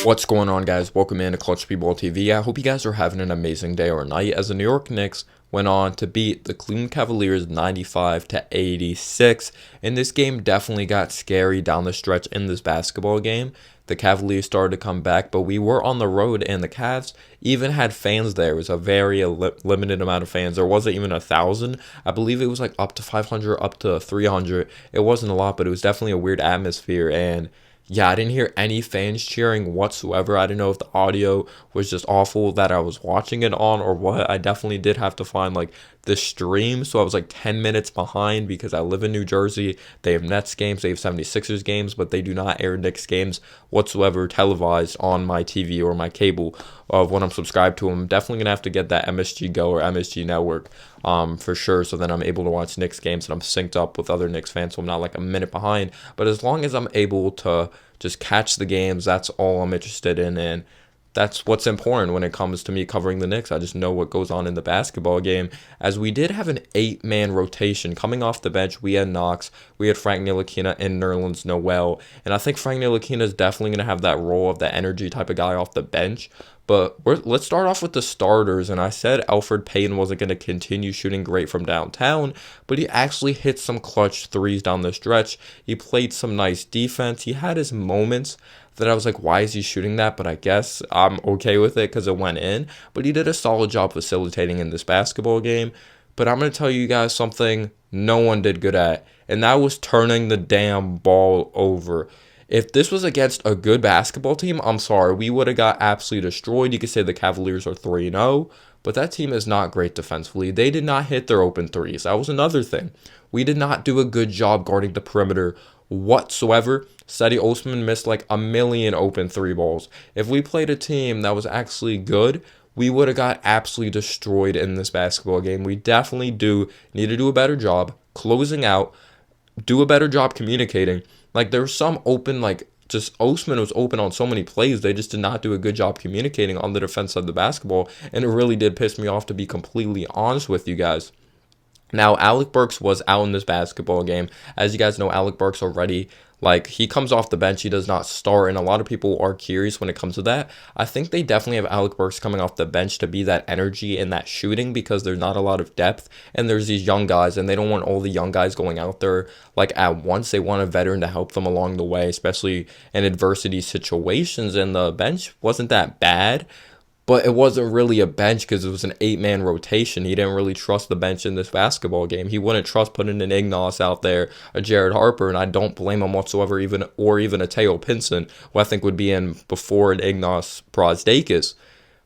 What's going on, guys? Welcome in to Clutch People TV. I hope you guys are having an amazing day or night as the New York Knicks went on to beat the Cleveland Cavaliers 95-86. And this game definitely got scary down the stretch in this basketball game. The Cavaliers started to come back, but we were on the road, and the Cavs even had fans there. It was a very limited amount of fans. There wasn't even 1,000. I believe it was like up to 500, up to 300. It wasn't a lot, but it was definitely a weird atmosphere. And yeah, I didn't hear any fans cheering whatsoever. I didn't know if the audio was just awful that I was watching it on or what. I definitely did have to find like the stream, so I was like 10 minutes behind because I live in New Jersey. They have Nets games, they have 76ers games, but they do not air Knicks games whatsoever televised on my TV or my cable of when I'm subscribed to them. I'm definitely going to have to get that MSG Go or MSG Network for sure, so then I'm able to watch Knicks games and I'm synced up with other Knicks fans, so I'm not like a minute behind. But as long as I'm able to just catch the games, that's all I'm interested in, and that's what's important when it comes to me covering the Knicks. I just know what goes on in the basketball game, as we did have an 8-man rotation. Coming off the bench, we had Knox, we had Frank Ntilikina, and Nerlens Noel, and I think Frank Ntilikina is definitely going to have that role of the energy type of guy off the bench. But let's start off with the starters, and I said Elfrid Payton wasn't going to continue shooting great from downtown, but he actually hit some clutch threes down the stretch. He played some nice defense. He had his moments that I was like, why is he shooting that? But I guess I'm okay with it because it went in. But he did a solid job facilitating in this basketball game. But I'm going to tell you guys something no one did good at, and that was turning the damn ball over. If this was against a good basketball team, I'm sorry, we would have got absolutely destroyed. You could say the Cavaliers are 3-0, but that team is not great defensively. They did not hit their open threes. That was another thing. We did not do a good job guarding the perimeter whatsoever. Cedi Osman missed like a million open three balls. If we played a team that was actually good, we would have got absolutely destroyed in this basketball game. We definitely need to do a better job closing out, do a better job communicating. Like, there was some open, like, just Osman was open on so many plays. They just did not do a good job communicating on the defense side of the basketball, and it really did piss me off, to be completely honest with you guys. Now, Alec Burks was out in this basketball game. As you guys know, Alec Burks already, like, he comes off the bench. He does not start, and a lot of people are curious when it comes to that. I think they definitely have Alec Burks coming off the bench to be that energy and that shooting, because there's not a lot of depth, and there's these young guys, and they don't want all the young guys going out there, like, at once. They want a veteran to help them along the way, especially in adversity situations, and the bench wasn't that bad. But it wasn't really a bench because it was an 8-man rotation. He didn't really trust the bench in this basketball game. He wouldn't trust putting an Ignas out there, a Jared Harper, and I don't blame him whatsoever, even a Teo Pinson, who I think would be in before an Ignas Brazdeikis.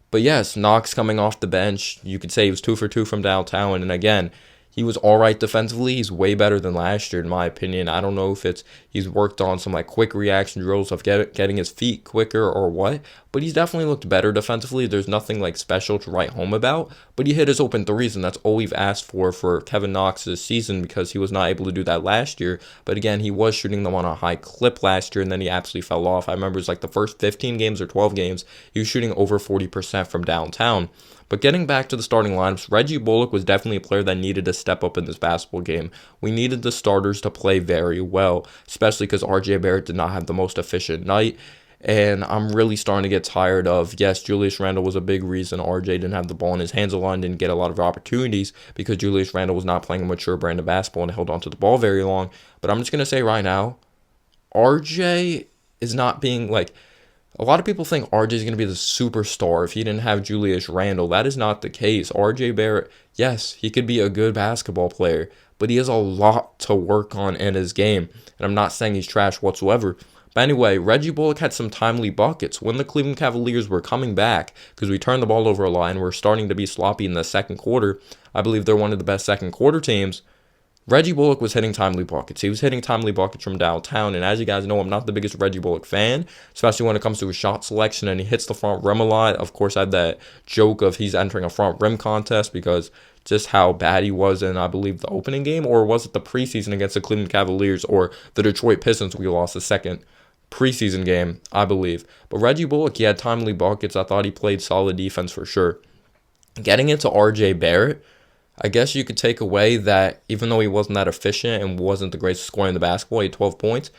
But yes, Knox coming off the bench, you could say he was 2 for 2 from downtown, and again, he was all right defensively. He's way better than last year, in my opinion. I don't know if he's worked on some like quick reaction drills of getting his feet quicker or what, but he's definitely looked better defensively. There's nothing like special to write home about, but he hit his open threes, and that's all we've asked for Kevin Knox this season, because he was not able to do that last year. But again, he was shooting them on a high clip last year, and then he absolutely fell off. I remember it was like the first 15 games or 12 games, he was shooting over 40% from downtown. But getting back to the starting lineups, Reggie Bullock was definitely a player that needed to step up in this basketball game. We needed the starters to play very well, especially because RJ Barrett did not have the most efficient night. And I'm really starting to get tired of, yes, Julius Randle was a big reason RJ didn't have the ball in his hands a lot and didn't get a lot of opportunities, because Julius Randle was not playing a mature brand of basketball and held onto the ball very long. But I'm just going to say right now, RJ is not being like... A lot of people think RJ is going to be the superstar if he didn't have Julius Randle. That is not the case. RJ Barrett, yes, he could be a good basketball player, but he has a lot to work on in his game. And I'm not saying he's trash whatsoever. But anyway, Reggie Bullock had some timely buckets. When the Cleveland Cavaliers were coming back, because we turned the ball over a lot and we're starting to be sloppy in the second quarter, I believe they're one of the best second quarter teams, Reggie Bullock was hitting timely buckets. He was hitting timely buckets from downtown, and as you guys know, I'm not the biggest Reggie Bullock fan, especially when it comes to his shot selection, and he hits the front rim a lot. Of course, I had that joke of he's entering a front rim contest because just how bad he was in, I believe, the opening game, or was it the preseason against the Cleveland Cavaliers or the Detroit Pistons? We lost the second preseason game, I believe. But Reggie Bullock, he had timely buckets. I thought he played solid defense for sure. Getting into RJ Barrett, I guess you could take away that even though he wasn't that efficient and wasn't the greatest scorer in the basketball, he had 12 points.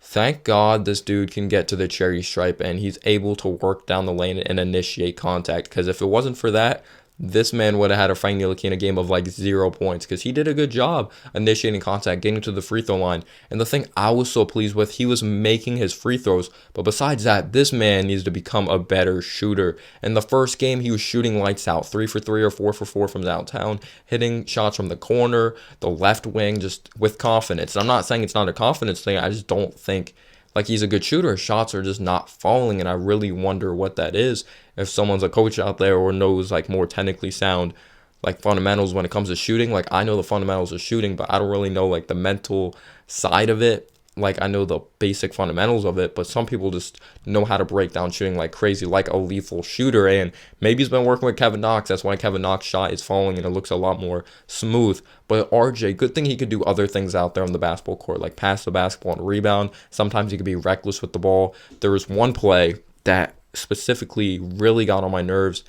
Thank God this dude can get to the cherry stripe and he's able to work down the lane and initiate contact. Because if it wasn't for that, this man would have had a Frank Ntilikina game of like 0 points because he did a good job initiating contact, getting to the free throw line. And the thing I was so pleased with, he was making his free throws. But besides that, this man needs to become a better shooter. In the first game, he was shooting lights out, 3 for 3 or 4 for 4 from downtown, hitting shots from the corner, the left wing, just with confidence. I'm not saying it's not a confidence thing. I just don't think like he's a good shooter. His shots are just not falling, and I really wonder what that is. If someone's a coach out there or knows like more technically sound like fundamentals when it comes to shooting, like I know the fundamentals of shooting, but I don't really know like the mental side of it. Like I know the basic fundamentals of it, but some people just know how to break down shooting like crazy, like a lethal shooter. And maybe he's been working with Kevin Knox. That's why Kevin Knox's shot is falling and it looks a lot more smooth. But RJ, good thing he could do other things out there on the basketball court, like pass the basketball and rebound. Sometimes he could be reckless with the ball. There was one play that specifically really got on my nerves.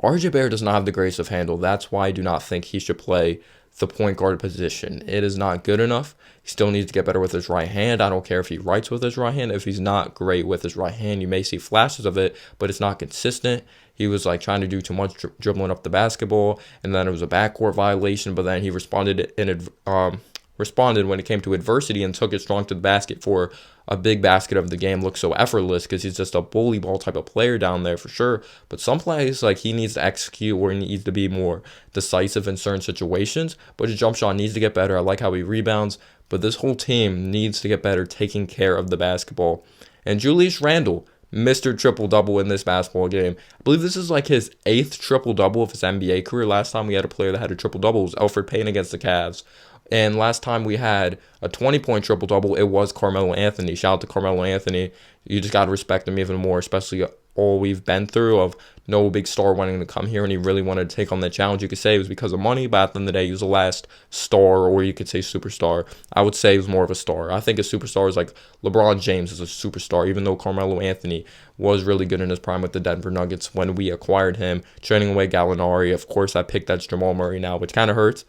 RJ Barrett does not have the grace of handle. That's why I do not think he should play the point guard position. It is not good enough. He still needs to get better with his right hand. I don't care if he writes with his right hand. If he's not great with his right hand, you may see flashes of it, but it's not consistent. He was like trying to do too much dribbling up the basketball, and then it was a backcourt violation. But then he responded when it came to adversity and took it strong to the basket for a big basket of the game. Looks so effortless because he's just a bully ball type of player down there for sure. But some plays, like he needs to execute or he needs to be more decisive in certain situations. But his jump shot needs to get better. I like how he rebounds. But this whole team needs to get better taking care of the basketball. And Julius Randle, Mr. Triple-Double in this basketball game. I believe this is like his 8th triple-double of his NBA career. Last time we had a player that had a triple-double was Elfrid Payton against the Cavs. And last time we had a 20-point triple-double, it was Carmelo Anthony. Shout out to Carmelo Anthony. You just got to respect him even more, especially all we've been through of no big star wanting to come here, and he really wanted to take on that challenge. You could say it was because of money, but at the end of the day, he was the last star, or you could say superstar. I would say he was more of a star. I think a superstar is like LeBron James is a superstar, even though Carmelo Anthony was really good in his prime with the Denver Nuggets when we acquired him, trading away Gallinari. Of course, I picked that's Jamal Murray now, which kind of hurts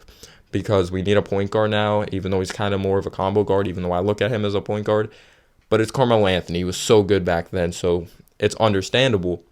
because we need a point guard now, even though he's kind of more of a combo guard, even though I look at him as a point guard. But it's Carmelo Anthony. He was so good back then, so it's understandable.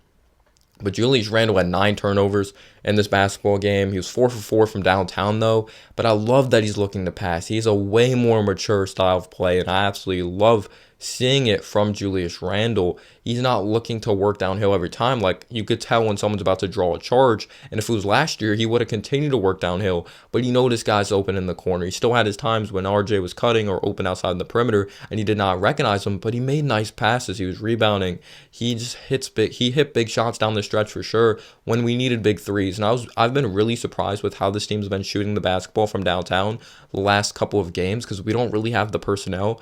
But Julius Randle had 9 turnovers in this basketball game. He was 4 for 4 from downtown, though. But I love that he's looking to pass. He's a way more mature style of play, and I absolutely love seeing it from Julius Randle. He's not looking to work downhill every time. Like, you could tell when someone's about to draw a charge. And if it was last year, he would have continued to work downhill. But he noticed guys open in the corner. He still had his times when RJ was cutting or open outside the perimeter, and he did not recognize him. But he made nice passes. He was rebounding. He just hits big. He hit big shots down the stretch for sure when we needed big threes. And I've been really surprised with how this team's been shooting the basketball from downtown the last couple of games because we don't really have the personnel.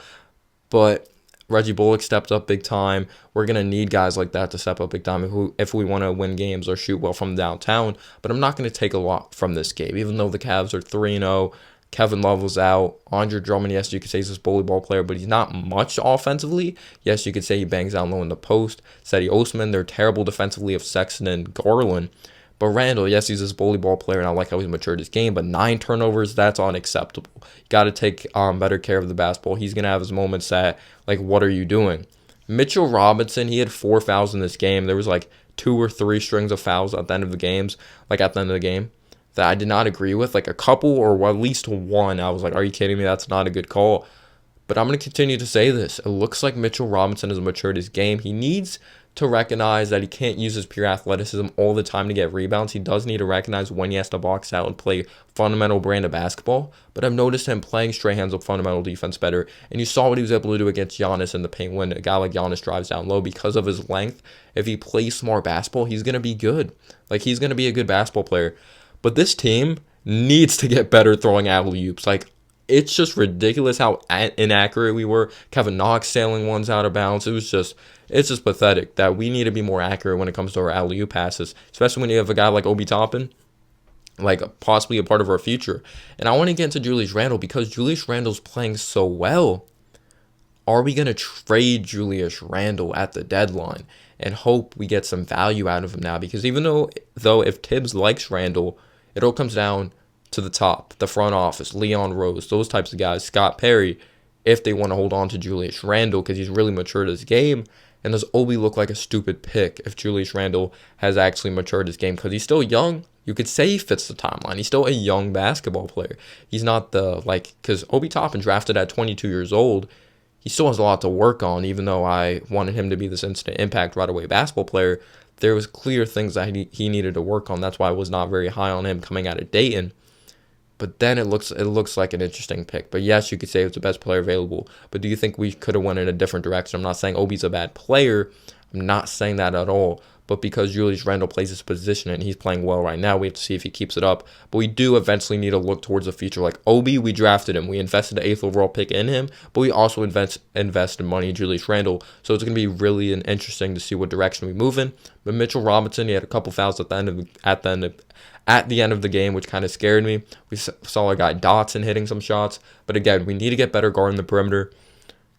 But Reggie Bullock stepped up big time. We're going to need guys like that to step up big time if we want to win games or shoot well from downtown. But I'm not going to take a lot from this game, even though the Cavs are 3-0. Kevin Love was out. Andre Drummond, yes, you could say he's this bully ball player, but he's not much offensively. Yes, you could say he bangs out low in the post. Seti Osman, they're terrible defensively of Sexton and Garland. But Randle, yes, he's this bully ball player, and I like how he's matured his game, but 9 turnovers, that's unacceptable. You got to take better care of the basketball. He's going to have his moments that, like, what are you doing? Mitchell Robinson, he had 4 fouls in this game. There was, like, 2 or 3 strings of fouls at the end of the games, that I did not agree with. Like, a couple or at least one, I was like, are you kidding me? That's not a good call. But I'm going to continue to say this. It looks like Mitchell Robinson has matured his game. He needs to recognize that he can't use his pure athleticism all the time to get rebounds. He does need to recognize when he has to box out and play fundamental brand of basketball. But I've noticed him playing straight hands up fundamental defense better. And you saw what he was able to do against Giannis in the paint when a guy like Giannis drives down low because of his length. If he plays smart basketball, he's going to be good. Like, he's going to be a good basketball player. But this team needs to get better throwing alley-oops. Like, it's just ridiculous how inaccurate we were. Kevin Knox sailing ones out of bounds. It's just pathetic that we need to be more accurate when it comes to our alley-oop passes, especially when you have a guy like Obi Toppin, like possibly a part of our future. And I want to get into Julius Randle because Julius Randle's playing so well. Are we going to trade Julius Randle at the deadline and hope we get some value out of him now? Because even though if Tibbs likes Randle, it all comes down to the top, the front office, Leon Rose, those types of guys, Scott Perry. if they want to hold on to Julius Randle because he's really matured his game. And does Obi look like a stupid pick if Julius Randle has actually matured his game? Because he's still young. You could say he fits the timeline. He's still a young basketball player. He's not because Obi Toppin drafted at 22 years old. He still has a lot to work on, even though I wanted him to be this instant impact right away basketball player. There was clear things that he needed to work on. That's why I was not very high on him coming out of Dayton. But then it looks like an interesting pick. But yes, you could say it's the best player available. But do you think we could have went in a different direction? I'm not saying Obi's a bad player. I'm not saying that at all. But because Julius Randle plays his position and he's playing well right now, we have to see if he keeps it up. But we do eventually need to look towards the future. Like Obi, we drafted him. We invested an 8th overall pick in him. But we also invested money in Julius Randle. So it's going to be really interesting to see what direction we move in. But Mitchell Robinson, he had a couple fouls at the end of the game, which kind of scared me. We saw a guy Dotson hitting some shots. But again, we need to get better guarding the perimeter.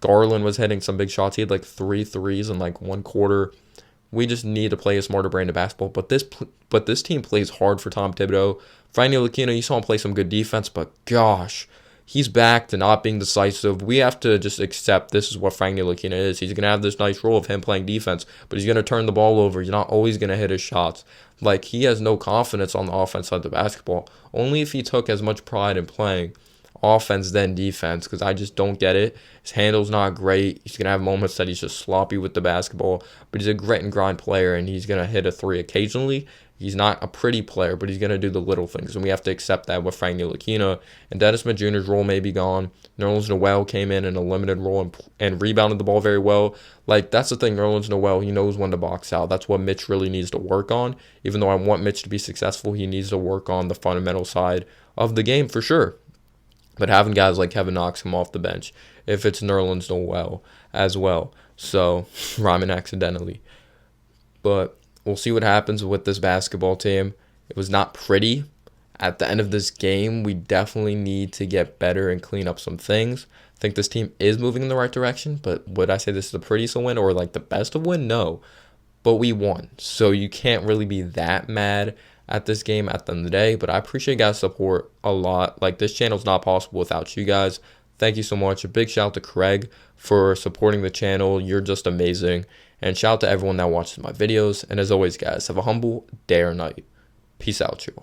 Garland was hitting some big shots. He had like 3 threes in like one quarter. We just need to play a smarter brand of basketball. But this team plays hard for Tom Thibodeau. Frank Ntilikina, you saw him play some good defense, but gosh, he's back to not being decisive. We have to just accept this is what Frank Ntilikina is. He's going to have this nice role of him playing defense, but he's going to turn the ball over. He's not always going to hit his shots. Like, he has no confidence on the offense side of the basketball. Only if he took as much pride in playing offense than defense, because I just don't get it. His handle's not great. He's going to have moments that he's just sloppy with the basketball, but he's a grit and grind player, and he's going to hit a 3 occasionally. He's not a pretty player, but he's going to do the little things, and we have to accept that with Frank Ntilikina. And Dennis Smith Jr.'s role may be gone. Nerlens Noel came in a limited role and rebounded the ball very well. Like, that's the thing, Nerlens Noel, he knows when to box out. That's what Mitch really needs to work on. Even though I want Mitch to be successful, he needs to work on the fundamental side of the game for sure. But having guys like Kevin Knox come off the bench, if it's Nerlens Noel as well. So, rhyming accidentally. But we'll see what happens with this basketball team. It was not pretty. At the end of this game, we definitely need to get better and clean up some things. I think this team is moving in the right direction, but would I say this is the prettiest of win or like the best of win? No. But we won. So you can't really be that mad at this game at the end of the day, but I appreciate you guys' support a lot. Like, this channel's not possible without you guys. Thank you so much. A big shout out to Craig for supporting the channel. You're just amazing. And shout out to everyone that watches my videos. And as always, guys, have a humble day or night. Peace out, you.